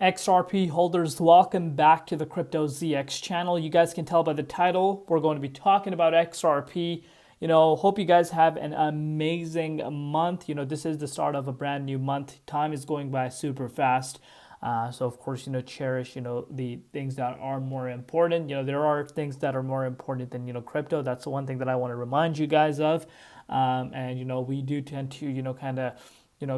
XRP holders, welcome back to the Crypto ZX channel. You guys can tell by the title, we're going to be talking about XRP. Hope you guys have an amazing month. This is the start of a brand new month. Time is going by super fast. So of course, cherish, the things that are more important. There are things that are more important than, crypto. That's the one thing that I want to remind you guys of. And we do tend to, kind of,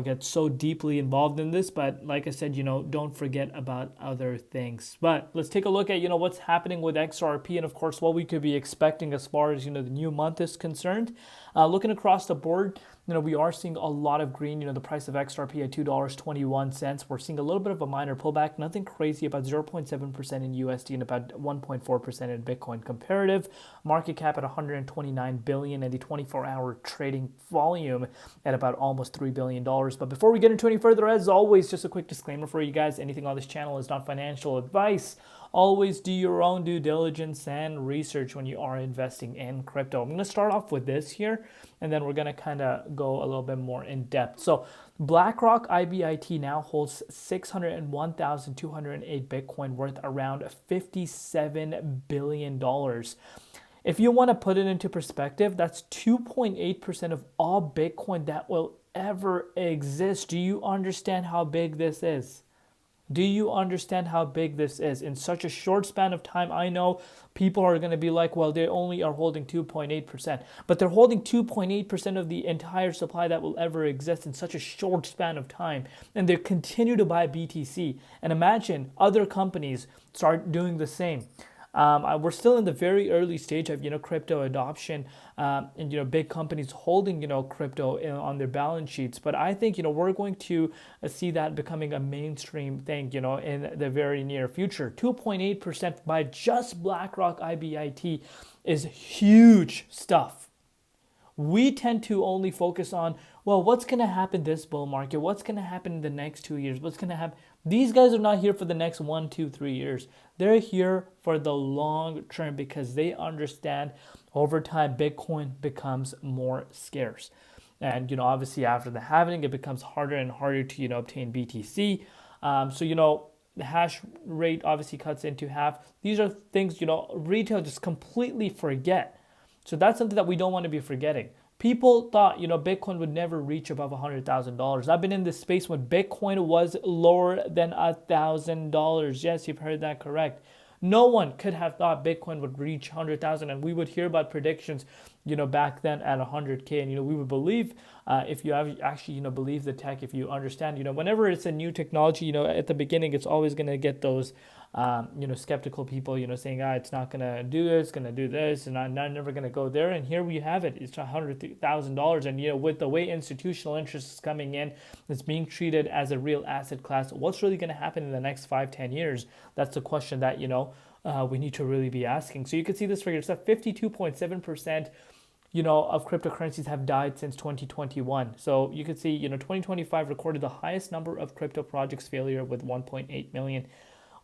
get so deeply involved in this, but like I said, don't forget about other things. But let's take a look at, what's happening with XRP and of course what we could be expecting as far as, the new month is concerned. Looking across the board, we are seeing a lot of green. The price of XRP at $2.21. We're seeing a little bit of a minor pullback, nothing crazy, about 0.7% in USD and about 1.4% in Bitcoin comparative. Market cap at 129 billion and the 24-hour trading volume at about almost $3 billion. But before we get into any further, as always, just a quick disclaimer for you guys. Anything on this channel is not financial advice. Always do your own due diligence and research when you are investing in crypto. I'm going to start off with this here, and then we're going to kind of go a little bit more in depth. So BlackRock IBIT now holds 601,208 Bitcoin worth around $57 billion. If you want to put it into perspective, that's 2.8% of all Bitcoin that will ever exist. Do you understand how big this is? Do you understand how big this is? In such a short span of time, I know people are going to be like, well, they only are holding 2.8%. But they're holding 2.8% of the entire supply that will ever exist in such a short span of time. And they continue to buy BTC. And imagine other companies start doing the same. We're still in the very early stage of crypto adoption, and big companies holding crypto on their balance sheets. But I think we're going to see that becoming a mainstream thing in the very near future. 2.8% by just BlackRock IBIT is huge stuff. We tend to only focus on, well, what's going to happen this bull market? What's going to happen in the next 2 years? What's going to happen? These guys are not here for the next 1, 2, 3 years. They're here for the long term because they understand over time Bitcoin becomes more scarce. And, obviously after the halving, it becomes harder and harder to, obtain BTC. So, the hash rate obviously cuts into half. These are things, retail just completely forget. So that's something that we don't want to be forgetting. People thought, Bitcoin would never reach above $100,000. I've been in this space when Bitcoin was lower than $1,000. Yes, you've heard that correct. No one could have thought Bitcoin would reach 100,000, and we would hear about predictions, back then at 100K, and we would believe, if you have actually, believe the tech, if you understand, whenever it's a new technology, at the beginning, it's always going to get those, skeptical people, saying, it's not going to do this, going to do this, and I'm never going to go there. And here we have it. It's $100,000. And, with the way institutional interest is coming in, it's being treated as a real asset class. What's really going to happen in the next 5-10 years? That's the question that, we need to really be asking. So you can see this for yourself, 52.7%, of cryptocurrencies have died since 2021. So you can see, 2025 recorded the highest number of crypto projects failure with 1.8 million.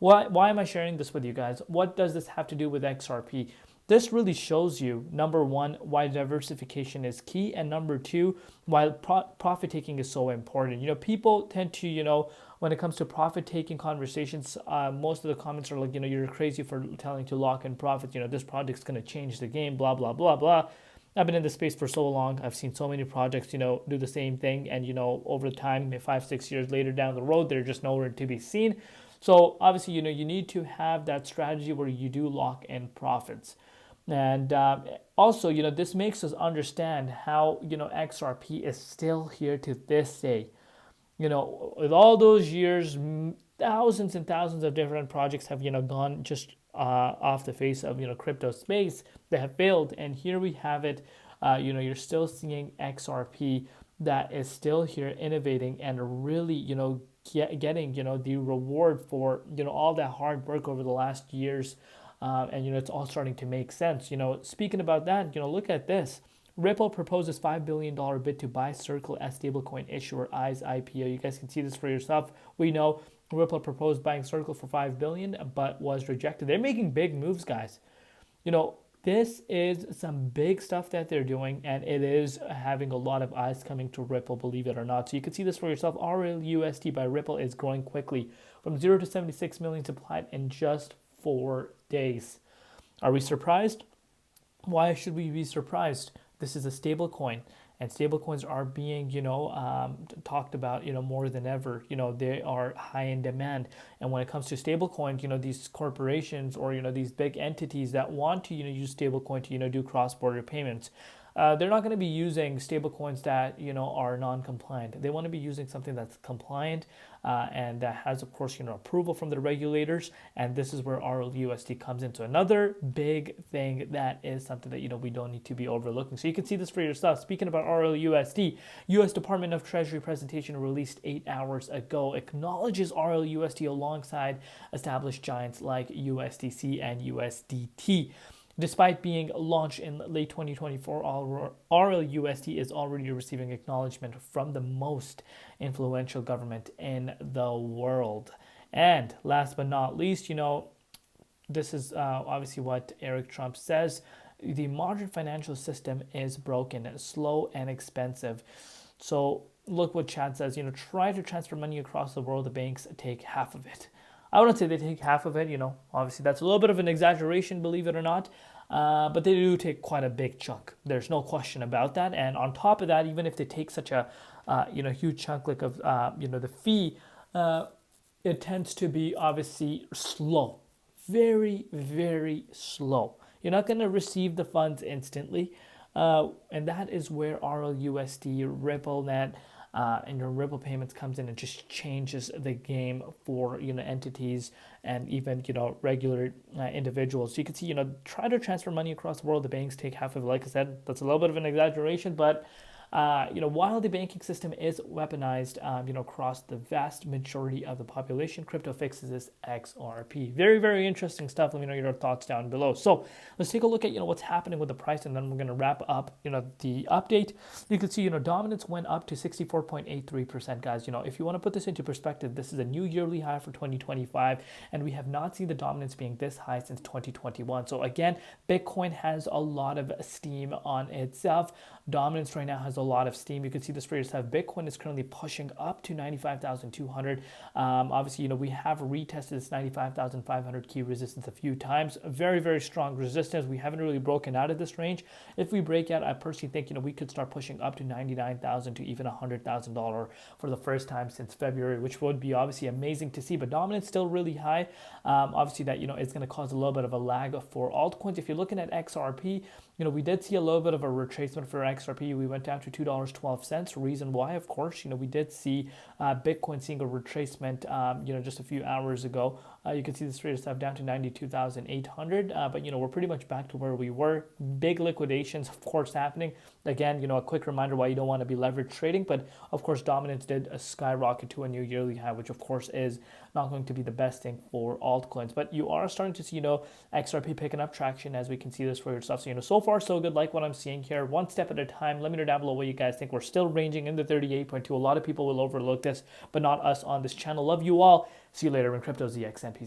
Why am I sharing this with you guys? What does this have to do with XRP? This really shows you, number one, why diversification is key, and number two, why profit taking is so important. People tend to, when it comes to profit taking conversations, most of the comments are like, you're crazy for telling to lock in profits. This project's going to change the game, blah, blah, blah, blah. I've been in this space for so long. I've seen so many projects, do the same thing. And, over time, 5-6 years later down the road, they're just nowhere to be seen. So obviously, you need to have that strategy where you do lock in profits. And also, this makes us understand how, XRP is still here to this day. With all those years, thousands and thousands of different projects have, gone just off the face of, crypto space. They have failed. And here we have it. You're still seeing XRP that is still here innovating and really, getting, the reward for, all that hard work over the last years. And, it's all starting to make sense. Speaking about that, look at this. Ripple proposes $5 billion bid to buy Circle as stablecoin issuer eyes IPO. You guys can see this for yourself. We know Ripple proposed buying Circle for $5 billion, but was rejected. They're making big moves, guys. This is some big stuff that they're doing, and it is having a lot of eyes coming to Ripple, believe it or not. So you can see this for yourself. RLUSD by Ripple is growing quickly from 0 to 76 million supplied in just 4 days. Are we surprised? Why should we be surprised? This is a stable coin, and stable coins are being, talked about, more than ever. They are high in demand. And when it comes to stable coins, these corporations or, these big entities that want to, use stable coin to, do cross-border payments, they're not going to be using stable coins that are non-compliant. They want to be using something that's compliant and that has, of course, approval from the regulators. And this is where RLUSD comes into another big thing that is something that we don't need to be overlooking. So you can see this for yourself. Speaking about RLUSD, U.S. Department of Treasury presentation released 8 hours ago acknowledges RLUSD alongside established giants like USDC and USDT. Despite being launched in late 2024, RLUSD is already receiving acknowledgement from the most influential government in the world. And last but not least, this is obviously what Eric Trump says. The modern financial system is broken, slow, and expensive. So look what Chad says, try to transfer money across the world, the banks take half of it. I wouldn't say they take half of it, obviously that's a little bit of an exaggeration, believe it or not, but they do take quite a big chunk. There's no question about that. And on top of that, even if they take such a, huge chunk like of, the fee, it tends to be obviously slow, very, very slow. You're not going to receive the funds instantly. And that is where RLUSD, RippleNet, and your Ripple payments comes in and just changes the game for entities and even regular individuals. So you can see try to transfer money across the world. The banks take half of it. Like I said, that's a little bit of an exaggeration, but while the banking system is weaponized, across the vast majority of the population, crypto fixes this XRP. Very, very interesting stuff. Let me know your thoughts down below. So let's take a look at, what's happening with the price, and then we're going to wrap up, the update. You can see, dominance went up to 64.83%, guys. If you want to put this into perspective, this is a new yearly high for 2025, and we have not seen the dominance being this high since 2021. So again, Bitcoin has a lot of steam on itself. Dominance right now has a lot of steam. You can see this for yourself. Bitcoin is currently pushing up to 95,200. Obviously, we have retested this 95,500 key resistance a few times. A very, very strong resistance. We haven't really broken out of this range. If we break out, I personally think, we could start pushing up to 99,000 to even $100,000 for the first time since February, which would be obviously amazing to see. But dominance still really high. Obviously, that, it's going to cause a little bit of a lag for altcoins. If you're looking at XRP, we did see a little bit of a retracement for XRP. We went down to $2.12. Reason why, of course, we did see Bitcoin seeing a retracement, just a few hours ago. You can see this for yourself down to 92,800. But, we're pretty much back to where we were. Big liquidations, of course, happening. Again, a quick reminder why you don't want to be leverage trading. But, of course, dominance did skyrocket to a new yearly high, which, of course, is not going to be the best thing for altcoins. But you are starting to see, XRP picking up traction, as we can see this for yourself. So, so far, so good. Like what I'm seeing here, one step at a time. Let me know down below what you guys think. We're still ranging in the 38.2. A lot of people will overlook this, but not us on this channel. Love you all. See you later in Crypto ZXN. Peace.